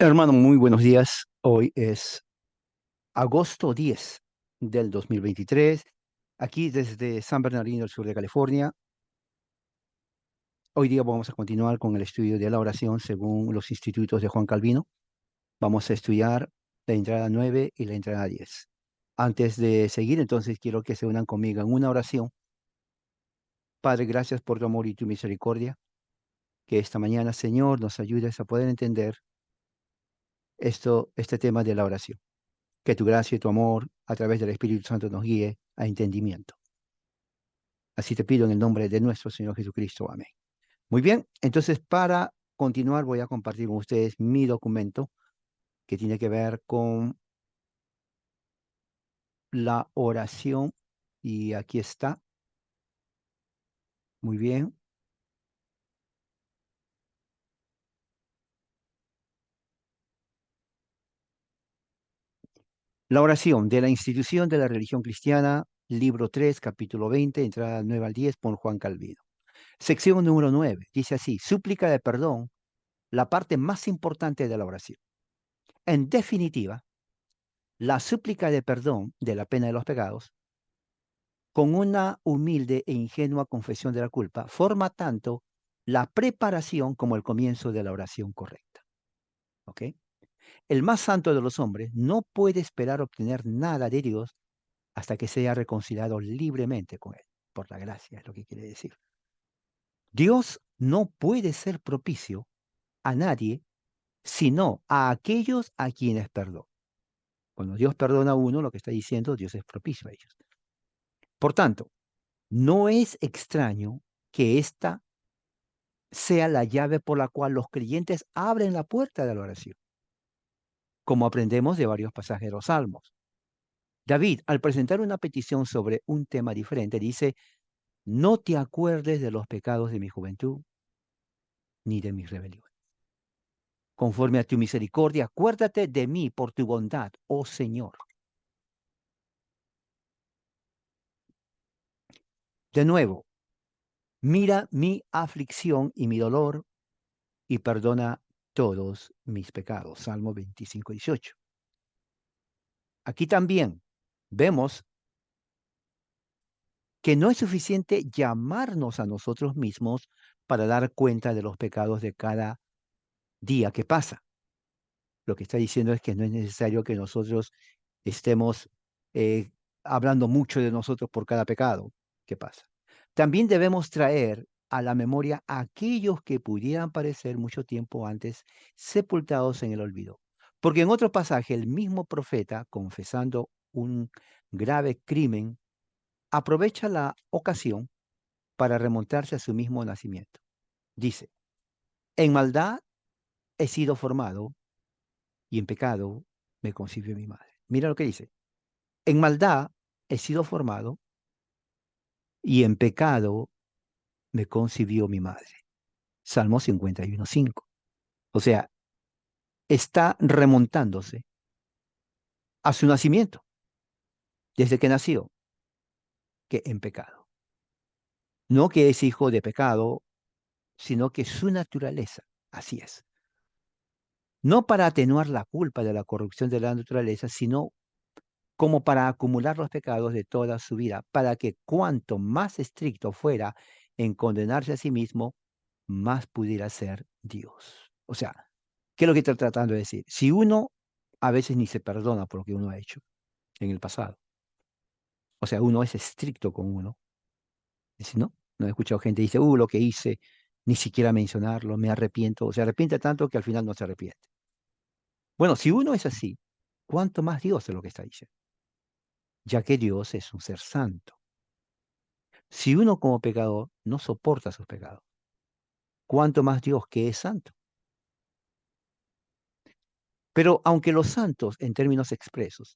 Hermano, muy buenos días. Hoy es agosto 10 del 2023. Aquí desde San Bernardino, el sur de California. Hoy día vamos a continuar con el estudio de la oración según los institutos de Juan Calvino. Vamos a estudiar la entrada 9 y la entrada 10. Antes de seguir, entonces quiero que se unan conmigo en una oración. Padre, gracias por tu amor y tu misericordia. Que esta mañana, Señor, nos ayudes a poder entender este tema de la oración. Que tu gracia y tu amor a través del Espíritu Santo nos guíe a entendimiento. Así te pido en el nombre de nuestro Señor Jesucristo. Amén. Muy bien, entonces para continuar voy a compartir con ustedes mi documento que tiene que ver con la oración. Y aquí está. Muy bien. La oración de la institución de la religión cristiana, libro 3, capítulo 20, entrada 9 al 10, por Juan Calvino. Sección número 9, dice así: súplica de perdón, la parte más importante de la oración. En definitiva, la súplica de perdón de la pena de los pecados, con una humilde e ingenua confesión de la culpa, forma tanto la preparación como el comienzo de la oración correcta. ¿Ok? El más santo de los hombres no puede esperar obtener nada de Dios hasta que sea reconciliado libremente con Él, por la gracia, es lo que quiere decir. Dios no puede ser propicio a nadie, sino a aquellos a quienes perdona. Cuando Dios perdona a uno, lo que está diciendo, Dios es propicio a ellos. Por tanto, no es extraño que esta sea la llave por la cual los creyentes abren la puerta de la oración, como aprendemos de varios pasajes de los Salmos. David, al presentar una petición sobre un tema diferente, dice: no te acuerdes de los pecados de mi juventud, ni de mis rebeliones. Conforme a tu misericordia, acuérdate de mí por tu bondad, oh Señor. De nuevo, mira mi aflicción y mi dolor y perdona todos mis pecados. Salmo 25:18. Aquí también vemos que no es suficiente llamarnos a nosotros mismos para dar cuenta de los pecados de cada día que pasa. Lo que está diciendo es que no es necesario que nosotros estemos eh, hablando mucho de nosotros por cada pecado que pasa. También debemos traer a la memoria a aquellos que pudieran parecer mucho tiempo antes sepultados en el olvido. Porque en otro pasaje, el mismo profeta, confesando un grave crimen, aprovecha la ocasión para remontarse a su mismo nacimiento. Dice: en maldad he sido formado y en pecado me concibió mi madre. Mira lo que dice: en maldad he sido formado y en pecado me concibió mi madre. Salmo 51:5. O sea, está remontándose a su nacimiento, desde que nació, que en pecado. No que es hijo de pecado, sino que su naturaleza, así es. No para atenuar la culpa de la corrupción de la naturaleza, sino como para acumular los pecados de toda su vida, para que cuanto más estricto fuera en condenarse a sí mismo, más pudiera ser Dios. O sea, ¿qué es lo que está tratando de decir? Si uno a veces ni se perdona por lo que uno ha hecho en el pasado, o sea, uno es estricto con uno, dice, no, no he escuchado gente que dice, lo que hice, ni siquiera mencionarlo, me arrepiento, o se arrepiente tanto que al final no se arrepiente. Bueno, si uno es así, ¿cuánto más Dios es lo que está diciendo? Ya que Dios es un ser santo. Si uno como pecador no soporta sus pecados, ¿cuánto más Dios que es santo? Pero aunque los santos, en términos expresos,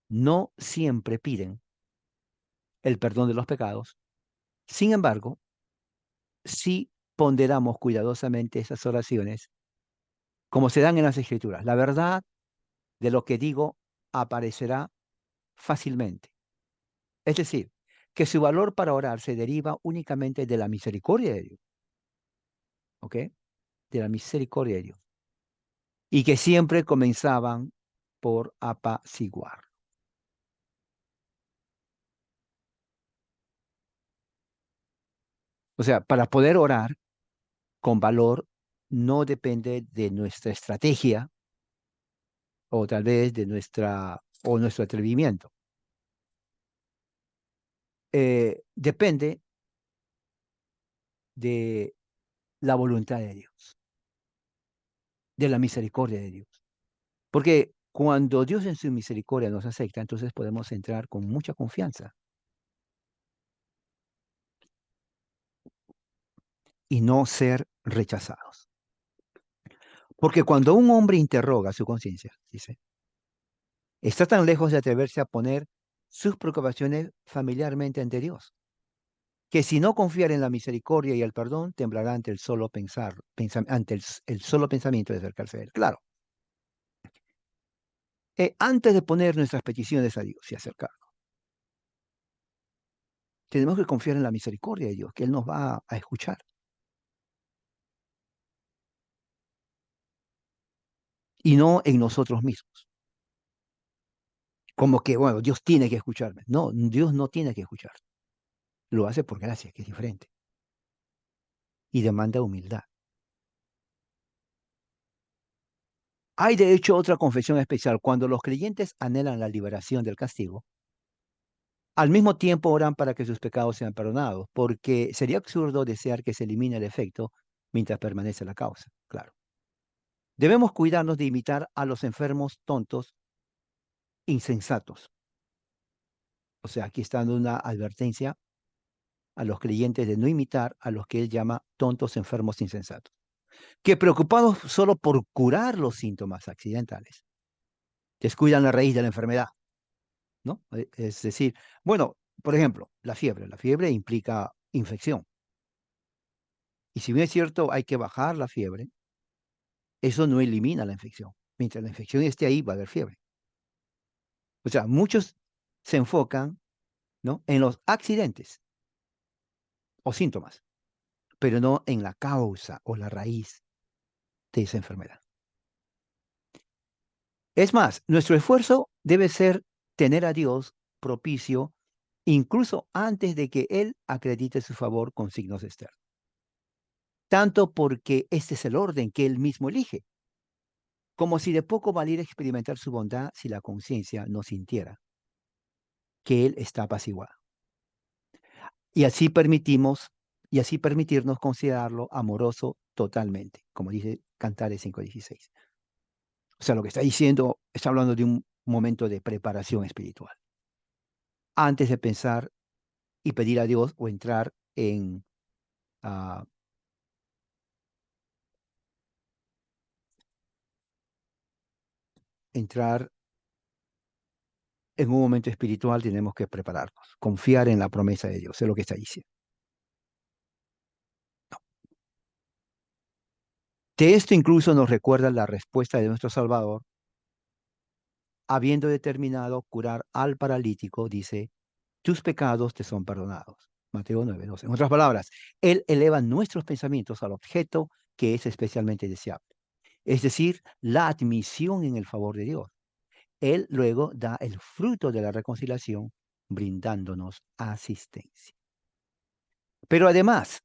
no siempre piden el perdón de los pecados, sin embargo, si ponderamos cuidadosamente esas oraciones, como se dan en las Escrituras, la verdad de lo que digo aparecerá fácilmente. Es decir, que su valor para orar se deriva únicamente de la misericordia de Dios, ¿ok? De la misericordia de Dios. y que siempre comenzaban por apaciguar. O sea, para poder orar con valor no depende de nuestra estrategia o tal vez de nuestro atrevimiento. Depende de la voluntad de Dios, de la misericordia de Dios. Porque cuando Dios en su misericordia nos acepta, entonces podemos entrar con mucha confianza y no ser rechazados. Porque cuando un hombre interroga su conciencia, dice, está tan lejos de atreverse a poner sus preocupaciones familiarmente ante Dios, que si no confiar en la misericordia y el perdón, temblará ante el solo ante el solo pensamiento de acercarse a Él. Claro, antes de poner nuestras peticiones a Dios y acercarnos, tenemos que confiar en la misericordia de Dios, que Él nos va a escuchar, y no en nosotros mismos. Como que, bueno, Dios tiene que escucharme. No, Dios no tiene que escuchar. Lo hace por gracia, que es diferente, y demanda humildad. Hay de hecho otra confesión especial. Cuando los creyentes anhelan la liberación del castigo, al mismo tiempo oran para que sus pecados sean perdonados, porque sería absurdo desear que se elimine el efecto mientras permanece la causa. Claro. Debemos cuidarnos de imitar a los enfermos tontos insensatos. O sea, aquí está dando una advertencia a los creyentes de no imitar a los que él llama tontos enfermos insensatos, que preocupados solo por curar los síntomas accidentales, descuidan la raíz de la enfermedad, ¿no? Es decir, bueno, por ejemplo, la fiebre implica infección. Y si bien es cierto, hay que bajar la fiebre, eso no elimina la infección. Mientras la infección esté ahí, va a haber fiebre. O sea, muchos se enfocan, ¿no?, en los accidentes o síntomas, pero no en la causa o la raíz de esa enfermedad. Es más, nuestro esfuerzo debe ser tener a Dios propicio incluso antes de que Él acredite su favor con signos externos. Tanto porque este es el orden que Él mismo elige, como si de poco valiera experimentar su bondad si la conciencia no sintiera que Él está apaciguado. Y así permitimos, y así permitirnos considerarlo amoroso totalmente, como dice Cantares 5:16. O sea, lo que está diciendo, está hablando de un momento de preparación espiritual. Antes de pensar y pedir a Dios o ah, entrar en un momento espiritual, tenemos que prepararnos, confiar en la promesa de Dios, es lo que está diciendo. De esto incluso nos recuerda la respuesta de nuestro Salvador, habiendo determinado curar al paralítico, dice, tus pecados te son perdonados. Mateo 9:12. En otras palabras, Él eleva nuestros pensamientos al objeto que es especialmente deseable, es decir, la admisión en el favor de Dios. Él luego da el fruto de la reconciliación, brindándonos asistencia. Pero además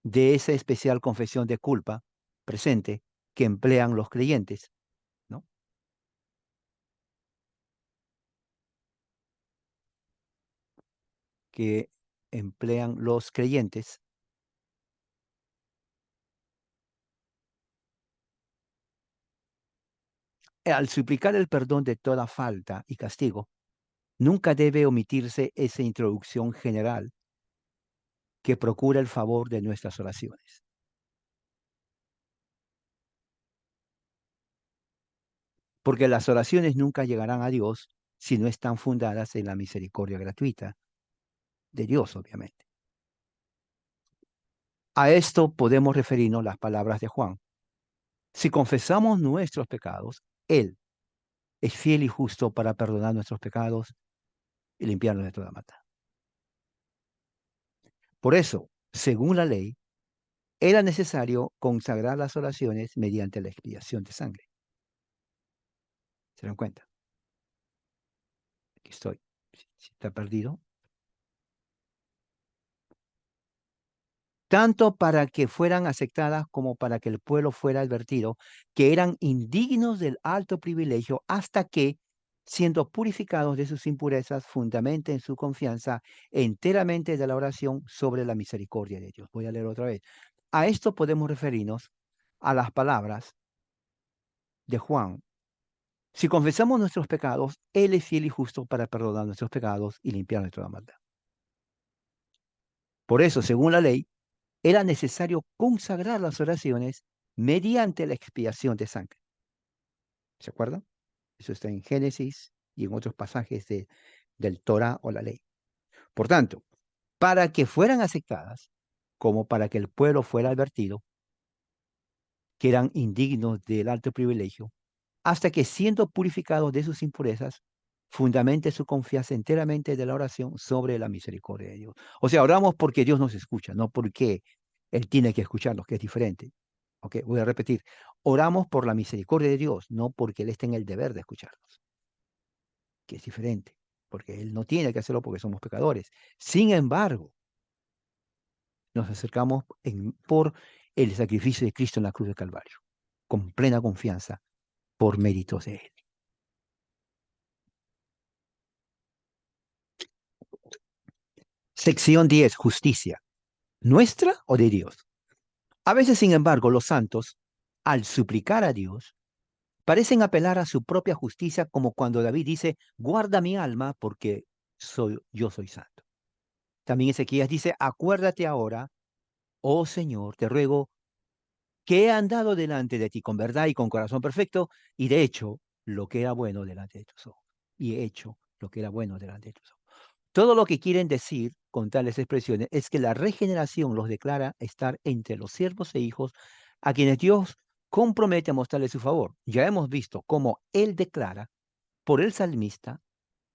de esa especial confesión de culpa presente que emplean los creyentes, ¿no?, que emplean los creyentes, al suplicar el perdón de toda falta y castigo, nunca debe omitirse esa introducción general que procura el favor de nuestras oraciones. Porque las oraciones nunca llegarán a Dios si no están fundadas en la misericordia gratuita de Dios, obviamente. A esto podemos referirnos las palabras de Juan. Si confesamos nuestros pecados, Él es fiel y justo para perdonar nuestros pecados y limpiarnos de toda maldad. Por eso, según la ley, era necesario consagrar las oraciones mediante la expiación de sangre. ¿Se dan cuenta? Aquí estoy. Si está perdido. Tanto para que fueran aceptadas como para que el pueblo fuera advertido que eran indignos del alto privilegio hasta que, siendo purificados de sus impurezas, fundamenten su confianza enteramente de la oración sobre la misericordia de Dios. Voy a leer otra vez. A esto podemos referirnos a las palabras de Juan. Si confesamos nuestros pecados, Él es fiel y justo para perdonar nuestros pecados y limpiarnos de toda maldad. Por eso, según la ley, era necesario consagrar las oraciones mediante la expiación de sangre. ¿Se acuerdan? Eso está en Génesis y en otros pasajes del Torah o la ley. Por tanto, para que fueran aceptadas, como para que el pueblo fuera advertido, que eran indignos del alto privilegio, hasta que siendo purificados de sus impurezas, fundamente su confianza enteramente de la oración sobre la misericordia de Dios. O sea, oramos porque Dios nos escucha, no porque Él tiene que escucharnos, que es diferente. Ok, voy a repetir. Oramos por la misericordia de Dios, no porque Él esté en el deber de escucharnos, que es diferente, porque Él no tiene que hacerlo porque somos pecadores. Sin embargo, nos acercamos por el sacrificio de Cristo en la cruz del Calvario, con plena confianza, por méritos de Él. Sección 10, justicia. ¿Nuestra o de Dios? A veces, sin embargo, los santos, al suplicar a Dios, parecen apelar a su propia justicia, como cuando David dice, guarda mi alma porque yo soy santo. También Ezequías dice, acuérdate ahora, oh Señor, te ruego, que he andado delante de ti con verdad y con corazón perfecto, y de hecho lo que era bueno delante de tus ojos. Y he hecho lo que era bueno delante de tus ojos. Todo lo que quieren decir con tales expresiones es que la regeneración los declara estar entre los siervos e hijos a quienes Dios compromete a mostrarles su favor. Ya hemos visto cómo Él declara por el salmista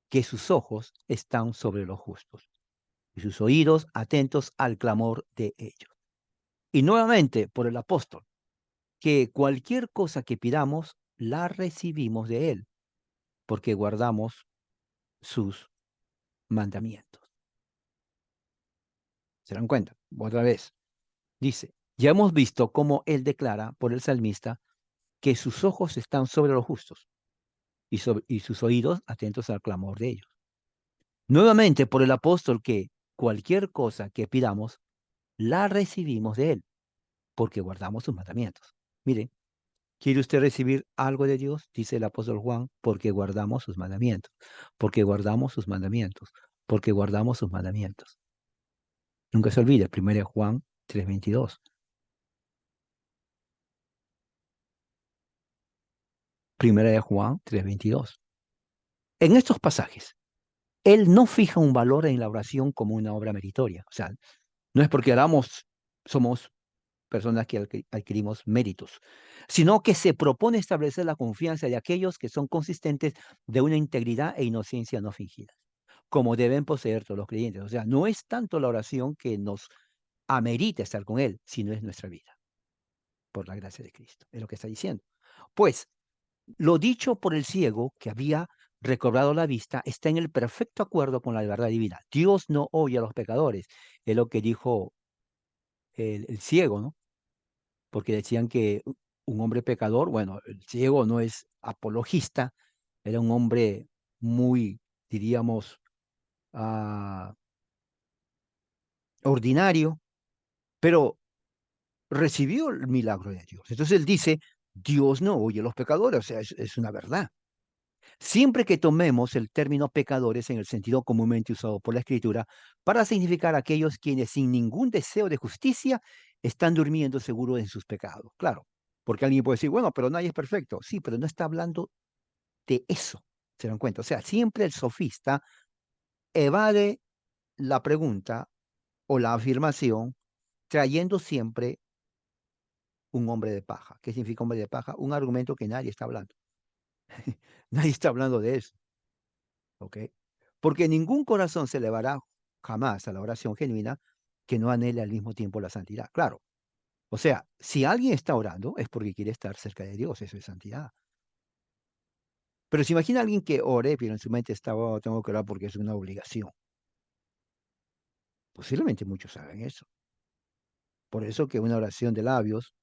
que sus ojos están sobre los justos y sus oídos atentos al clamor de ellos. Y nuevamente por el apóstol, que cualquier cosa que pidamos, la recibimos de Él, porque guardamos sus mandamientos. ¿Se dan cuenta? Otra vez. Dice, ya hemos visto cómo él declara por el salmista que sus ojos están sobre los justos y sus oídos atentos al clamor de ellos. Nuevamente por el apóstol que cualquier cosa que pidamos, la recibimos de él, porque guardamos sus mandamientos. Miren, ¿quiere usted recibir algo de Dios? Dice el apóstol Juan, porque guardamos sus mandamientos, porque guardamos sus mandamientos, porque guardamos sus mandamientos. Nunca se olvide, 1 Juan 3:22. 1 Juan 3:22. En estos pasajes, él no fija un valor en la oración como una obra meritoria. O sea, no es porque oramos, somos personas que adquirimos méritos, sino que se propone establecer la confianza de aquellos que son consistentes de una integridad e inocencia no fingidas, como deben poseer todos los creyentes. O sea, no es tanto la oración que nos amerita estar con Él, sino es nuestra vida, por la gracia de Cristo. Es lo que está diciendo. Pues, lo dicho por el ciego que había recobrado la vista está en el perfecto acuerdo con la verdad divina. Dios no oye a los pecadores. Es lo que dijo el ciego, ¿no? Porque decían que un hombre pecador, bueno, el ciego no es apologista, era un hombre muy, diríamos, ah, ordinario, pero recibió el milagro de Dios. Entonces él dice, Dios no oye a los pecadores, o sea, es una verdad. Siempre que tomemos el término pecadores en el sentido comúnmente usado por la Escritura para significar aquellos quienes sin ningún deseo de justicia están durmiendo seguros en sus pecados. Claro, porque alguien puede decir, bueno, pero nadie es perfecto. Sí, pero no está hablando de eso. ¿Se dan cuenta? O sea, siempre el sofista evade la pregunta o la afirmación trayendo siempre un hombre de paja. ¿Qué significa hombre de paja? Un argumento que nadie está hablando. Nadie está hablando de eso. ¿Ok? Porque ningún corazón se elevará jamás a la oración genuina que no anhele al mismo tiempo la santidad. Claro. O sea, si alguien está orando es porque quiere estar cerca de Dios, eso es santidad. Pero se imagina a alguien que ore, pero en su mente estaba, "Oh, tengo que orar porque es una obligación". Posiblemente muchos hagan eso. Por eso que una oración de labios,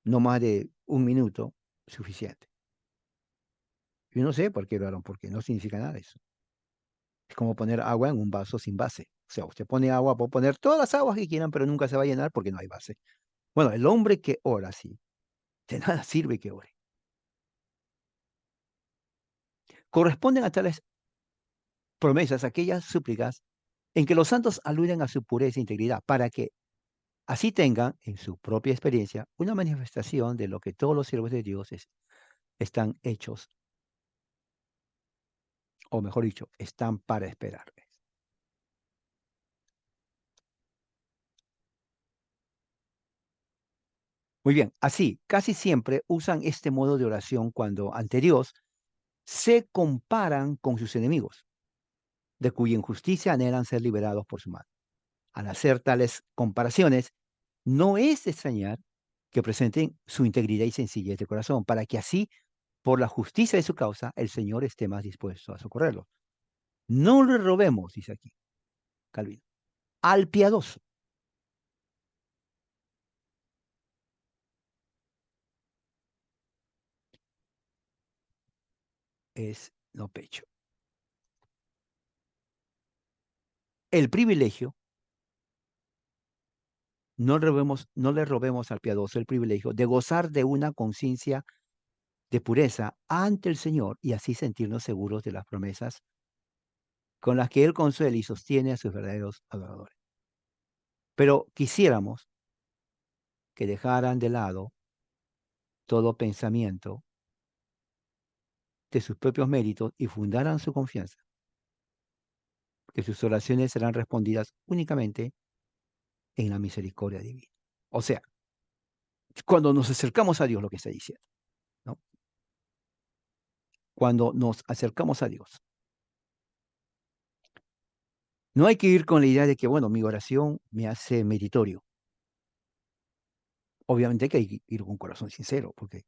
no más de un minuto, suficiente. Yo no sé por qué lo harán, porque no significa nada eso. Es como poner agua en un vaso sin base. O sea, usted pone agua, puede poner todas las aguas que quieran, pero nunca se va a llenar porque no hay base. Bueno, el hombre que ora así, de nada sirve que ore. Corresponden a tales promesas aquellas súplicas en que los santos aluden a su pureza e integridad, para que así tengan, en su propia experiencia, una manifestación de lo que todos los siervos de Dios están hechos, o mejor dicho, están para esperarles. Muy bien, así, casi siempre usan este modo de oración cuando ante Dios se comparan con sus enemigos, de cuya injusticia anhelan ser liberados por su mano. Al hacer tales comparaciones, no es de extrañar que presenten su integridad y sencillez de corazón, para que así, por la justicia de su causa, el Señor esté más dispuesto a socorrerlos. No le robemos, dice aquí Calvino, al piadoso es no pecho. El privilegio, no le robemos al piadoso el privilegio de gozar de una conciencia de pureza ante el Señor y así sentirnos seguros de las promesas con las que Él consuela y sostiene a sus verdaderos adoradores. Pero quisiéramos que dejaran de lado todo pensamiento de sus propios méritos y fundaran su confianza, que sus oraciones serán respondidas únicamente en la misericordia divina. O sea, cuando nos acercamos a Dios, lo que está diciendo, ¿no? Cuando nos acercamos a Dios, no hay que ir con la idea de que, bueno, mi oración me hace meritorio. Obviamente que hay que ir con un corazón sincero, porque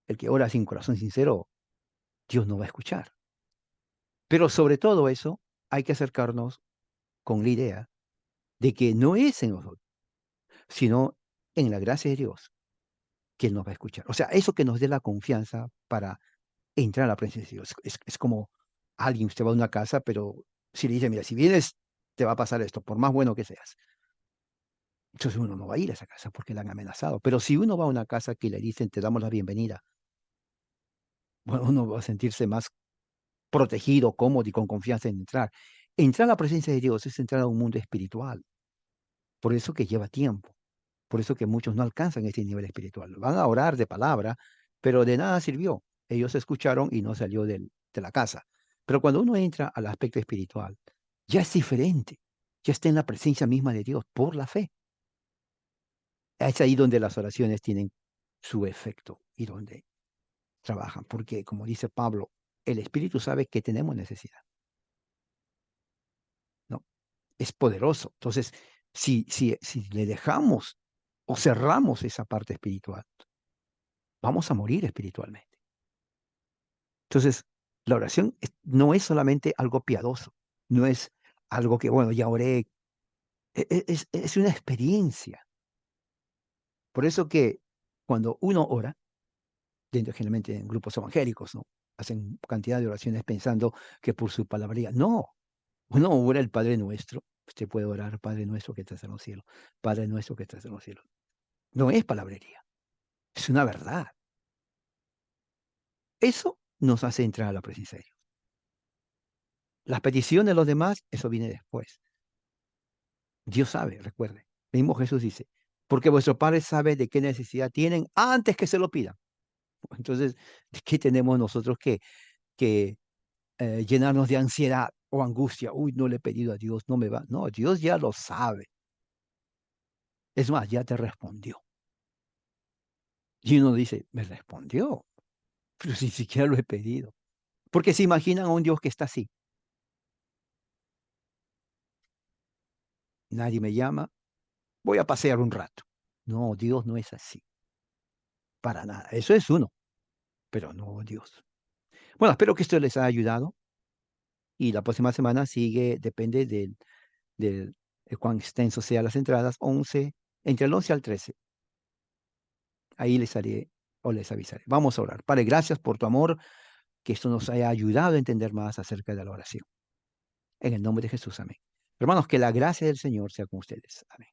el que ora sin corazón sincero, Dios no va a escuchar. Pero sobre todo eso, hay que acercarnos con la idea de que no es en nosotros, sino en la gracia de Dios que Él nos va a escuchar. O sea, eso que nos dé la confianza para entrar a la presencia de Dios. Es como alguien, usted va a una casa, pero si le dice, mira, si vienes, te va a pasar esto, por más bueno que seas. Entonces uno no va a ir a esa casa porque la han amenazado. Pero si uno va a una casa que le dicen, te damos la bienvenida, bueno, uno va a sentirse más protegido, cómodo y con confianza en entrar. Entrar a la presencia de Dios es entrar a un mundo espiritual. Por eso que lleva tiempo. Por eso que muchos no alcanzan ese nivel espiritual. Van a orar de palabra, pero de nada sirvió. Ellos escucharon y no salió de la casa. Pero cuando uno entra al aspecto espiritual, ya es diferente. Ya está en la presencia misma de Dios por la fe. Es ahí donde las oraciones tienen su efecto y donde trabajan. Porque, como dice Pablo, el Espíritu sabe que tenemos necesidad, ¿no? Es poderoso. Entonces, si le dejamos o cerramos esa parte espiritual, vamos a morir espiritualmente. Entonces, la oración no es solamente algo piadoso, no es algo que, bueno, ya oré, es una experiencia. Por eso que cuando uno ora, dentro generalmente en grupos evangélicos, ¿no? Hacen cantidad de oraciones pensando que por su palabrería. No, uno ora el Padre Nuestro. Usted puede orar, Padre Nuestro que estás en los cielos, Padre Nuestro que estás en los cielos. No es palabrería, es una verdad. Eso nos hace entrar a la presencia de Dios. Las peticiones de los demás, eso viene después. Dios sabe, recuerde. El mismo Jesús dice, porque vuestro Padre sabe de qué necesidad tienen antes que se lo pidan. Entonces, ¿de qué tenemos nosotros que llenarnos de ansiedad o angustia? Uy, no le he pedido a Dios, no me va. No, Dios ya lo sabe. Es más, ya te respondió. Y uno dice, me respondió, pero si siquiera lo he pedido. Porque se imaginan a un Dios que está así. Nadie me llama, voy a pasear un rato. No, Dios no es así, para nada. Eso es uno. pero no Dios. Bueno, espero que esto les haya ayudado y la próxima semana sigue, depende de cuán extenso sean las entradas, 11, entre el 11 al 13. Ahí les haré o les avisaré. Vamos a orar. Padre, gracias por tu amor, que esto nos haya ayudado a entender más acerca de la oración. En el nombre de Jesús, amén. Hermanos, que la gracia del Señor sea con ustedes. Amén.